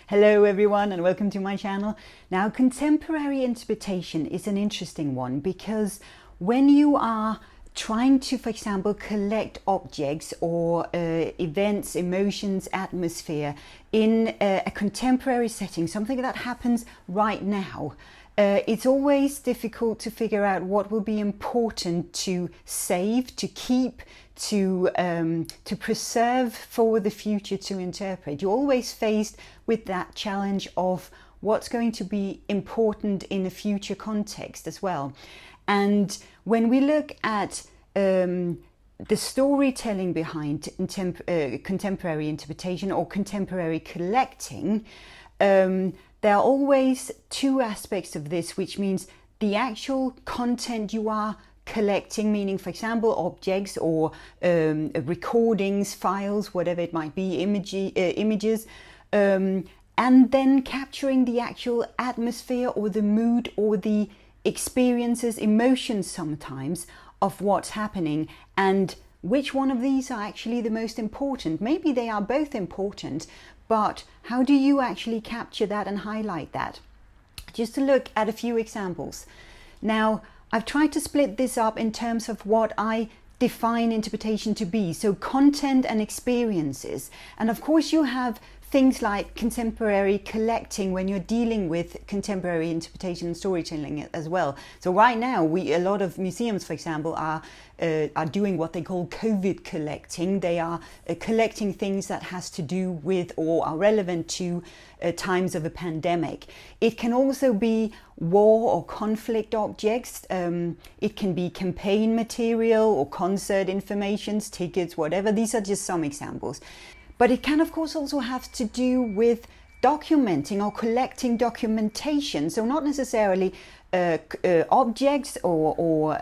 Hello everyone and welcome to my channel. Now, contemporary interpretation is an interesting one because when you are trying to, for example, collect objects or events, emotions, atmosphere in a contemporary setting, something that happens right now, it's always difficult to figure out what will be important to save, to keep, to preserve for the future to interpret. You're always faced with that challenge of what's going to be important in a future context as well. And when we look at the storytelling behind contemporary interpretation or contemporary collecting, there are always two aspects of this, which means the actual content you are collecting, meaning, for example, objects or recordings, files, whatever it might be, images, and then capturing the actual atmosphere or the mood or the experiences, emotions sometimes of what's happening, and which one of these are actually the most important. Maybe they are both important, but how do you actually capture that and highlight that? Just to look at a few examples. Now, I've tried to split this up in terms of what I define interpretation to be. So content and experiences. And of course you have things like contemporary collecting when you're dealing with contemporary interpretation and storytelling as well. So right now, a lot of museums, for example, are doing what they call COVID collecting. They are collecting things that has to do with or are relevant to times of a pandemic. It can also be war or conflict objects. It can be campaign material or concert informations, tickets, whatever. These are just some examples. But it can, of course, also have to do with documenting or collecting documentation. So not necessarily objects or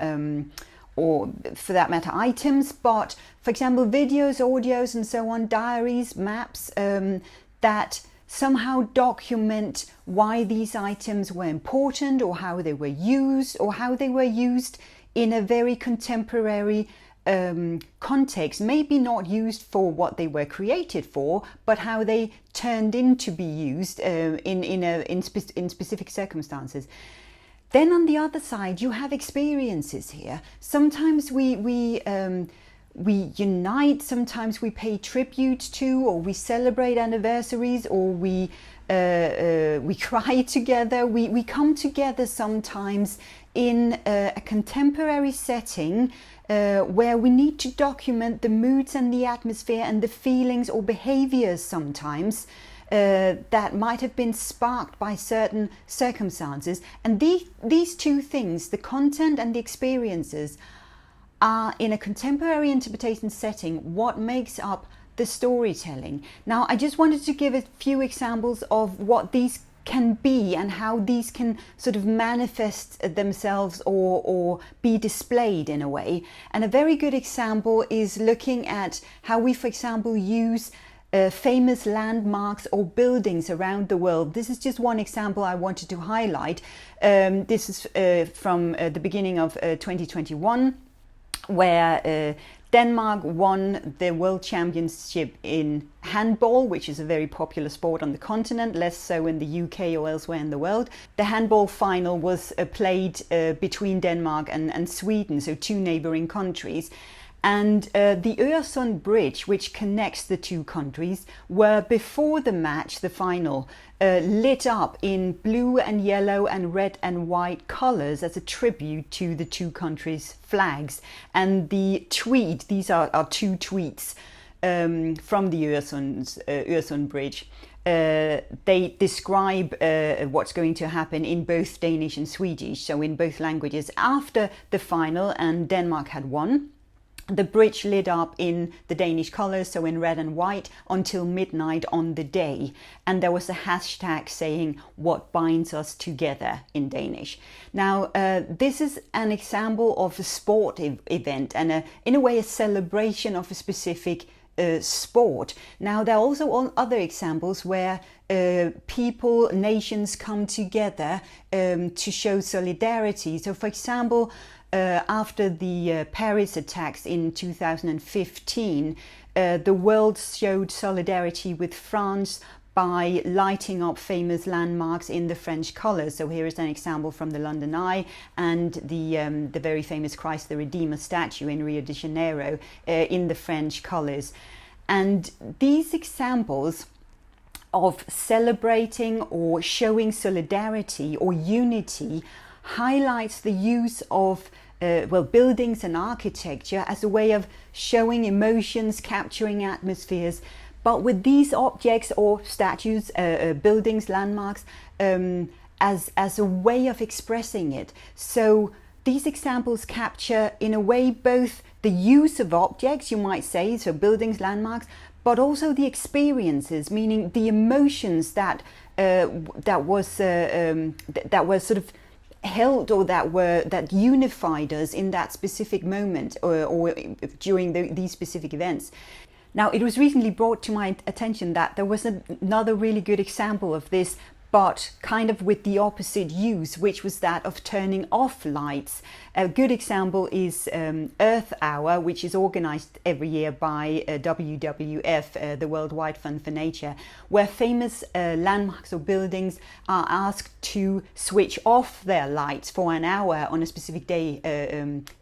for that matter, items, but for example, videos, audios, and so on, diaries, maps that somehow document why these items were important or how they were used in a very contemporary context, maybe not used for what they were created for, but how they turned into be used in specific circumstances. Then on the other side, you have experiences here. Sometimes we unite, sometimes we pay tribute to, or we celebrate anniversaries, or we cry together. We come together sometimes in a contemporary setting where we need to document the moods and the atmosphere and the feelings or behaviours sometimes that might have been sparked by certain circumstances. And these two things, the content and the experiences, are in a contemporary interpretation setting what makes up the storytelling. Now, I just wanted to give a few examples of what these can be and how these can sort of manifest themselves or be displayed in a way. And a very good example is looking at how we, for example, use famous landmarks or buildings around the world. This is just one example I wanted to highlight. This is from the beginning of 2021, where Denmark won the World Championship in handball, which is a very popular sport on the continent, less so in the UK or elsewhere in the world. The handball final was played between Denmark and Sweden, so two neighbouring countries. And the Øresund Bridge, which connects the two countries, were before the match, the final, lit up in blue and yellow and red and white colours as a tribute to the two countries' flags. And the tweet, these are two tweets from the Øresund Bridge. They describe what's going to happen in both Danish and Swedish, so in both languages. After the final and Denmark had won, the bridge lit up in the Danish colours, so in red and white, until midnight on the day. And there was a hashtag saying, "What binds us together," in Danish. Now, this is an example of a sport event and in a way a celebration of a specific sport. Now, there are also other examples where people, nations come together to show solidarity. So, for example, after the Paris attacks in 2015, the world showed solidarity with France by lighting up famous landmarks in the French colours. So here is an example from the London Eye and the very famous Christ the Redeemer statue in Rio de Janeiro in the French colours. And these examples of celebrating or showing solidarity or unity highlights the use of buildings and architecture as a way of showing emotions, capturing atmospheres. But with these objects or statues, buildings, landmarks, as a way of expressing it. So these examples capture, in a way, both the use of objects, you might say, so buildings, landmarks, but also the experiences, meaning the emotions that were sort of held, or that unified us in that specific moment or during these specific events. Now, it was recently brought to my attention that there was another really good example of this, but kind of with the opposite use, which was that of turning off lights. A good example is Earth Hour, which is organized every year by WWF, the Worldwide Fund for Nature, where famous landmarks or buildings are asked to switch off their lights for an hour on a specific day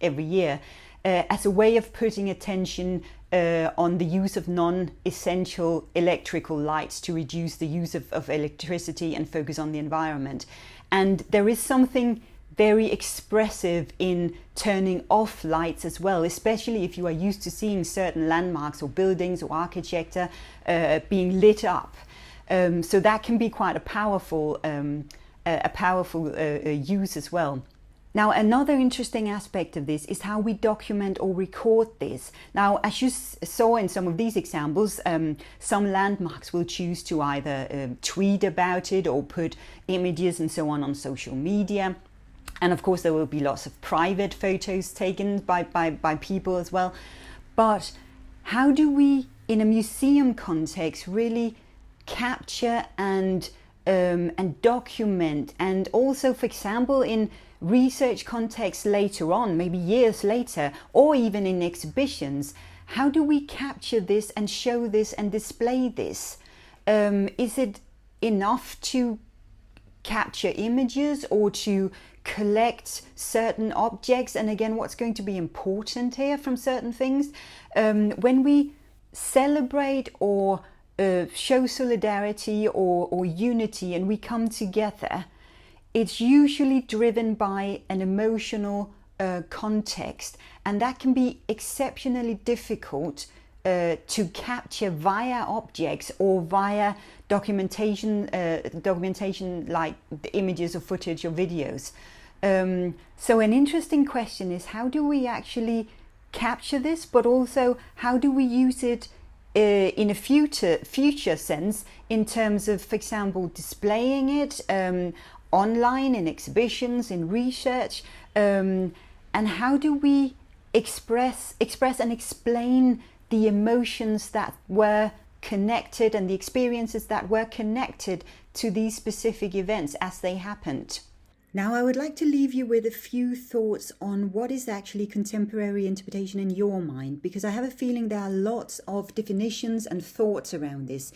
every year, as a way of putting attention on the use of non-essential electrical lights to reduce the use of electricity and focus on the environment. And there is something very expressive in turning off lights as well, especially if you are used to seeing certain landmarks or buildings or architecture being lit up. So that can be quite a powerful use as well. Now, another interesting aspect of this is how we document or record this. Now, as you saw in some of these examples, some landmarks will choose to either tweet about it or put images and so on social media. And of course, there will be lots of private photos taken by people as well. But how do we, in a museum context, really capture and document, and also, for example, in research context later on, maybe years later, or even in exhibitions, how do we capture this and show this and display this? Is it enough to capture images or to collect certain objects? And again, what's going to be important here from certain things? When we celebrate or show solidarity or unity and we come together, it's usually driven by an emotional context, and that can be exceptionally difficult to capture via objects or via documentation like the images or footage or videos. So an interesting question is, how do we actually capture this, but also how do we use it in a future sense, in terms of, for example, displaying it online, in exhibitions, in research, and how do we express and explain the emotions that were connected and the experiences that were connected to these specific events as they happened. Now, I would like to leave you with a few thoughts on what is actually contemporary interpretation in your mind, because I have a feeling there are lots of definitions and thoughts around this.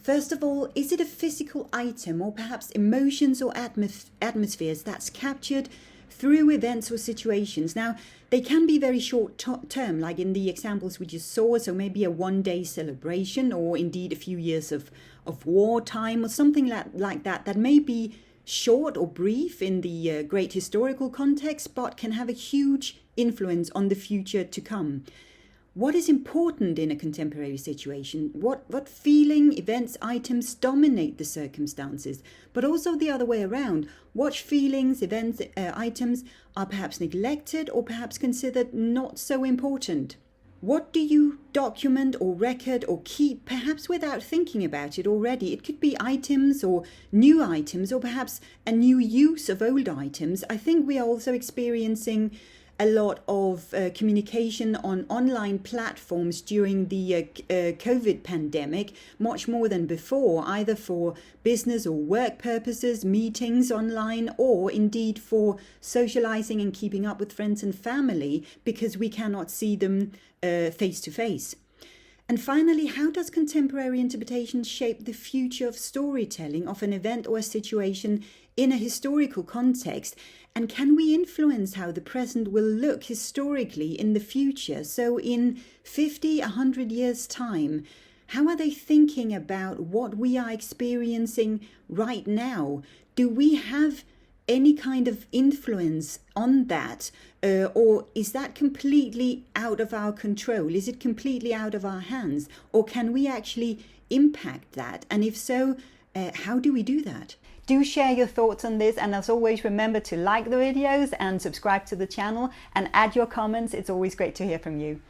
First of all, is it a physical item or perhaps emotions or atmospheres that's captured through events or situations? Now, they can be very short term, like in the examples we just saw, so maybe a one-day celebration, or indeed a few years of wartime or something like that may be short or brief in the great historical context, but can have a huge influence on the future to come. What is important in a contemporary situation? What feeling, events, items dominate the circumstances? But also the other way around. What feelings, events, items are perhaps neglected or perhaps considered not so important? What do you document or record or keep, perhaps without thinking about it already? It could be items or new items, or perhaps a new use of old items. I think we are also experiencing a lot of communication on online platforms during the COVID pandemic, much more than before, either for business or work purposes, meetings online, or indeed for socializing and keeping up with friends and family, because we cannot see them face to face. And finally, how does contemporary interpretation shape the future of storytelling of an event or a situation in a historical context? And can we influence how the present will look historically in the future? So in 50, 100 years' time, how are they thinking about what we are experiencing right now? Do we have any kind of influence on that, or is that completely out of our control? Is it completely out of our hands, or can we actually impact that? And if so, how do we do that? Do share your thoughts on this, and as always, remember to like the videos and subscribe to the channel and add your comments. It's always great to hear from you.